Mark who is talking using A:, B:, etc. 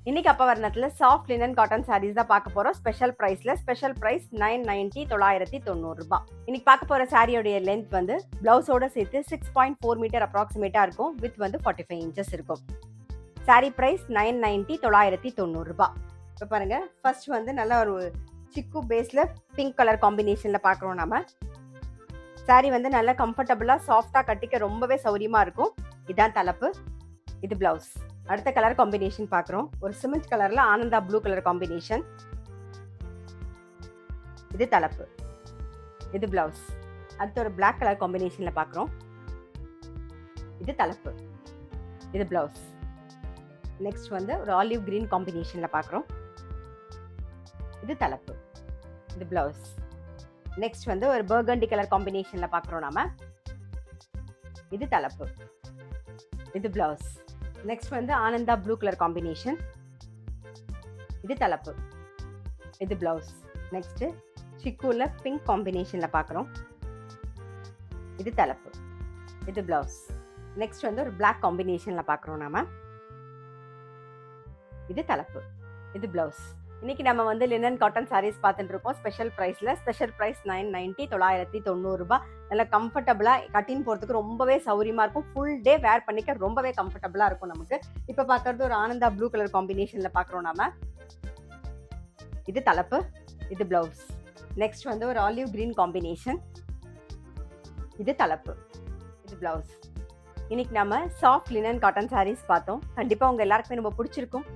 A: இன்னைக்கு அப்பவர்ணத்துல soft linen cotton saris தான் பார்க்க போறோம். ஸ்பெஷல் பிரைஸ் 990 990 ரூபாய். இன்னைக்கு பார்க்க போற சாரியோடைய லென்த் வந்து பிளவுஸோட சேர்த்து 6.4 மீட்டர் அப்ராக்சிமேட்டா இருக்கும். வித் வந்து 45 இன்ச்சஸ் இருக்கும். சாரி பிரைஸ் 990 990 ரூபாய். இப்போ பாருங்க, ஃபர்ஸ்ட் வந்து நல்ல ஒரு சிக்கு பேஸ்ல பிங்க் கலர் காம்பினேஷன்ல பார்க்குறோம் நாம. சாரி வந்து நல்லா கம்ஃபர்டபுளா சாஃப்டா கட்டிக்க ரொம்பவே சௌரியமா இருக்கும். இதான் தலைப்பு, இது பிளவுஸ். அடுத்த கலர் காம்பினேஷன் பார்க்குறோம். ஒரு சிமெண்ட் கலர்ல ஆனந்தா ப்ளூ கலர் காம்பினேஷன். இது தலைப்பு, இது பிளவுஸ். அடுத்த ஒரு பிளாக் கலர் காம்பினேஷன்ல பார்க்குறோம். இது தலைப்பு, இது பிளவுஸ். நெக்ஸ்ட் வந்து ஒரு ஆலிவ் கிரீன் காம்பினேஷன்ல பார்க்குறோம். இது தலைப்பு, இது பிளவுஸ். நெக்ஸ்ட் வந்து ஒரு பர்கண்டி கலர் காம்பினேஷன்ல பார்க்குறோம் நாம. இது தலைப்பு, இது பிளவுஸ். நெக்ஸ்ட் வந்து ஆனந்தா ப்ளூ கலர் காம்பினேஷன். இது தலைப்பு, இது பிளவுஸ். நெக்ஸ்ட் சிக்குல பிங்க் காம்பினேஷன்ல பார்க்குறோம். இது தலைப்பு, இது பிளவுஸ். நெக்ஸ்ட் வந்து ஒரு பிளாக் காம்பினேஷன்ல பார்க்குறோம் நாம. இது தலைப்பு, இது பிளவுஸ். இன்னைக்கு நம்ம வந்து லினன் காட்டன் சாரீஸ் பார்த்துட்டு இருக்கோம். ஸ்பெஷல் பிரைஸ் 990 990 ரூபாய். நல்லா கம்ஃபர்டபுளா கட்டின் போறதுக்கு ரொம்பவே சௌரியமா இருக்கும். ஃபுல் டே வேர் பண்ணிக்க ரொம்பவே கம்ஃபர்டபுளா இருக்கும் நமக்கு. இப்ப பாக்குறது ஒரு ஆனந்தா ப்ளூ கலர் காம்பினேஷன்ல பாக்குறோம் நாம. இது தலைப்பு, இது பிளவுஸ். நெக்ஸ்ட் வந்து ஒரு ஆலிவ் கிரீன் காம்பினேஷன். இது தலைப்பு, இது பிளவுஸ். இன்னைக்கு நம்ம சாஃப்ட் லினன் காட்டன் சாரீஸ் பார்த்தோம். கண்டிப்பா உங்க எல்லாருக்குமே ரொம்ப பிடிச்சிருக்கும்.